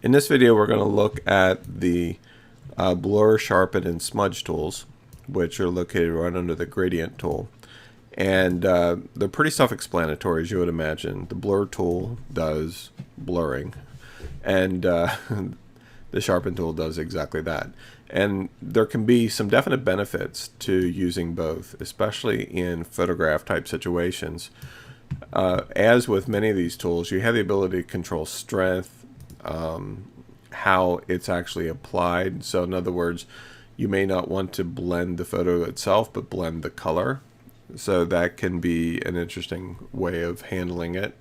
In this video, we're going to look at the blur, sharpen, and smudge tools, which are located right under the gradient tool. And they're pretty self-explanatory, as you would imagine. The blur tool does blurring, and the sharpen tool does exactly that. And there can be some definite benefits to using both, especially in photograph type situations. As with many of these tools, you have the ability to control strength, how it's actually applied. So in other words, you may not want to blend the photo itself, but blend the color. So that can be an interesting way of handling it.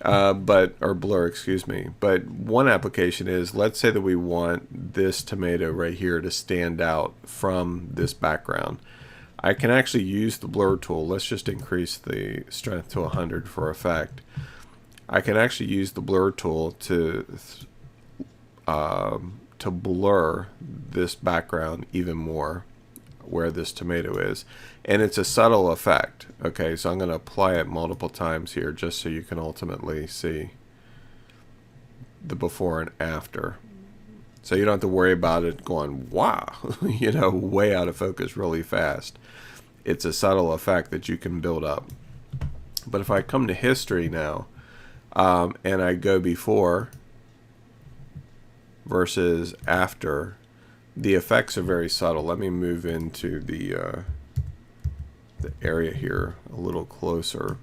Or blur, excuse me. But one application is, let's say that we want this tomato right here to stand out from this background. I can actually use the blur tool. Let's just increase the strength to 100 for effect. I can actually use the blur tool to blur this background even more where this tomato is, and it's a subtle effect. Okay, so I'm going to apply it multiple times here just so you can ultimately see the before and after, so you don't have to worry about it going wow way out of focus really fast. It's a subtle effect that you can build up. But if I come to history now, and I go before versus after, the effects are very subtle. Let me move into the area here a little closer.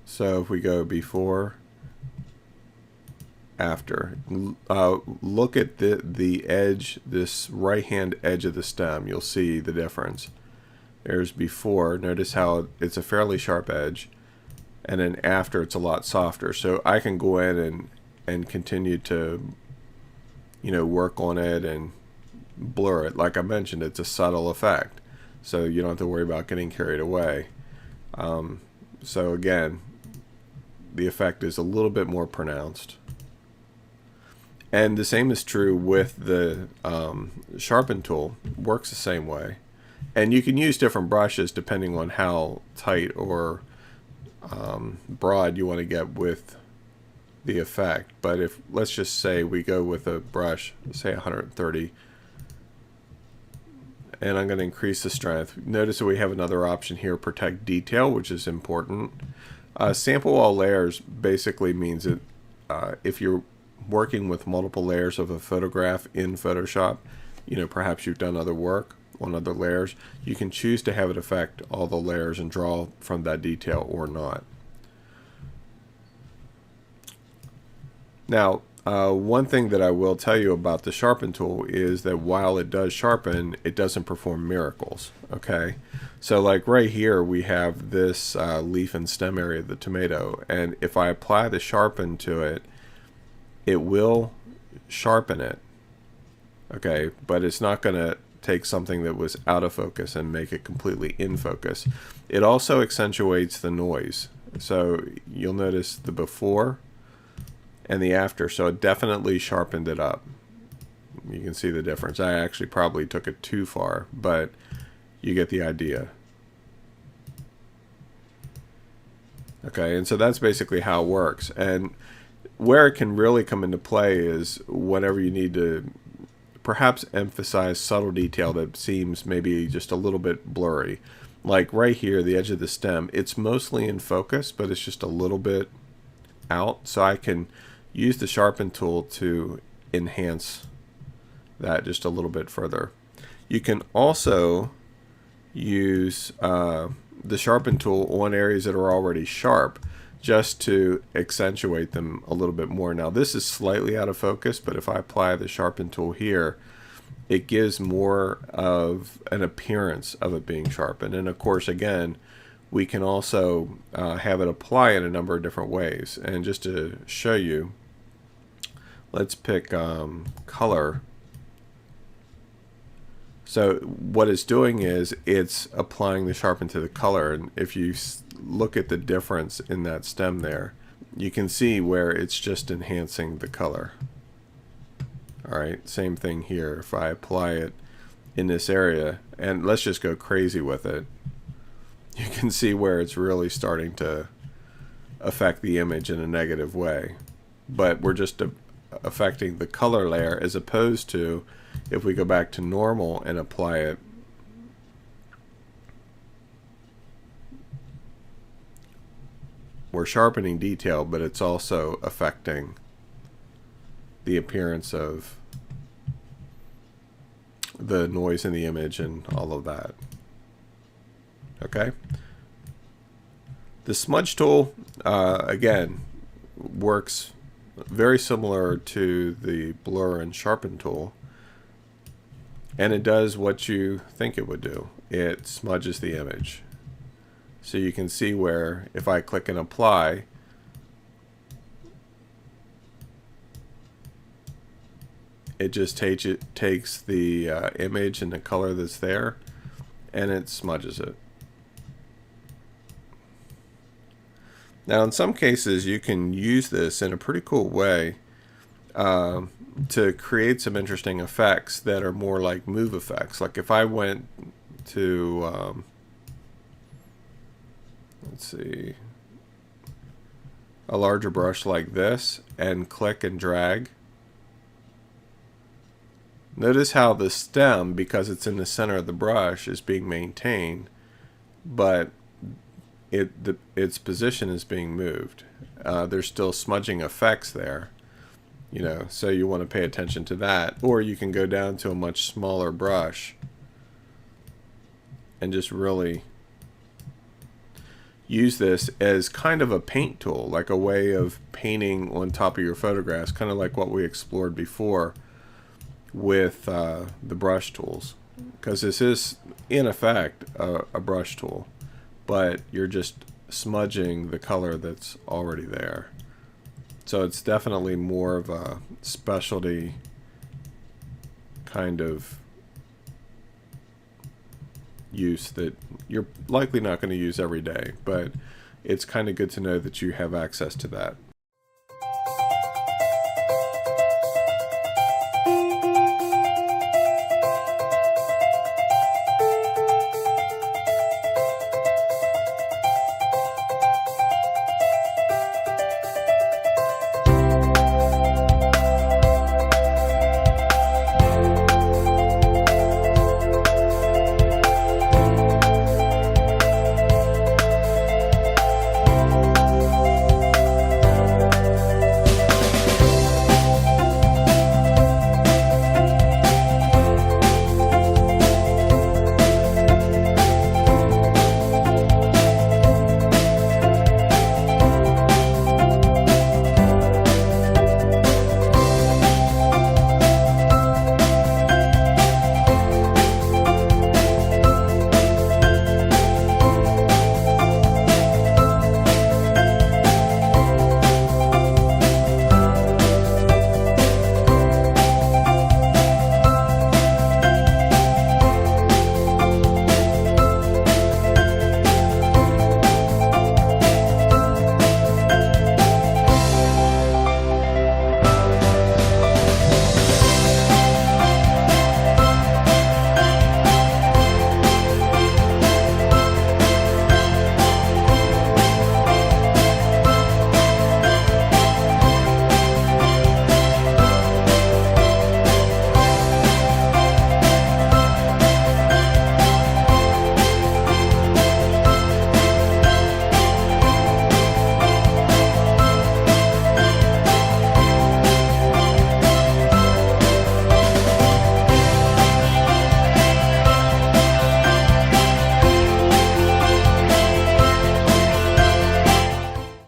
So if we go before, after, look at the edge, this right hand edge of the stem, you'll see the difference. There's before, notice how it's a fairly sharp edge, and then after it's a lot softer. So I can go in and continue to work on it and blur it. Like I mentioned, it's a subtle effect, so you don't have to worry about getting carried away. So again, the effect is a little bit more pronounced. And the same is true with the sharpen tool. Works the same way. And you can use different brushes depending on how tight or broad you want to get with the effect. But if, let's just say we go with a brush, say 130, and I'm going to increase the strength. Notice that we have another option here, protect detail, which is important. Sample all layers basically means that if you're working with multiple layers of a photograph in Photoshop, perhaps you've done other work on other layers, you can choose to have it affect all the layers and draw from that detail or not. Now, one thing that I will tell you about the sharpen tool is that while it does sharpen, it doesn't perform miracles. Okay, so like right here we have this leaf and stem area of the tomato, and if I apply the sharpen to it, it will sharpen it. Okay, but it's not going to take something that was out of focus and make it completely in focus. It also accentuates the noise. So you'll notice the before and the after. So it definitely sharpened it up. You can see the difference. I actually probably took it too far, but you get the idea. Okay, and so that's basically how it works. And where it can really come into play is whenever you need to perhaps emphasize subtle detail that seems maybe just a little bit blurry. Like right here, the edge of the stem, it's mostly in focus, but it's just a little bit out. So I can use the sharpen tool to enhance that just a little bit further. You can also use the sharpen tool on areas that are already sharp, just to accentuate them a little bit more. Now this is slightly out of focus, but if I apply the sharpen tool here, it gives more of an appearance of it being sharpened. And of course, again, we can also have it apply in a number of different ways. And just to show you, let's pick color. So what it's doing is it's applying the sharpen to the color, and if you look at the difference in that stem there, you can see where it's just enhancing the color. Alright, same thing here. If I apply it in this area, and let's just go crazy with it, you can see where it's really starting to affect the image in a negative way. But we're just affecting the color layer, as opposed to if we go back to normal and apply it, we're sharpening detail, but it's also affecting the appearance of the noise in the image and all of that. Okay. The smudge tool, again, works very similar to the blur and sharpen tool, and it does what you think it would do. It smudges the image. So you can see where if I click and apply, it just takes the image and the color that's there, and it smudges it. Now in some cases you can use this in a pretty cool way to create some interesting effects that are more like move effects. Like if I went to let's see, a larger brush like this and click and drag, notice how the stem, because it's in the center of the brush, is being maintained, but its position is being moved. There's still smudging effects there, you know, so you want to pay attention to that. Or you can go down to a much smaller brush and just really use this as kind of a paint tool, like a way of painting on top of your photographs, kind of like what we explored before with the brush tools, because this is in effect a brush tool, but you're just smudging the color that's already there. So it's definitely more of a specialty kind of use that you're likely not going to use every day, but it's kind of good to know that you have access to that.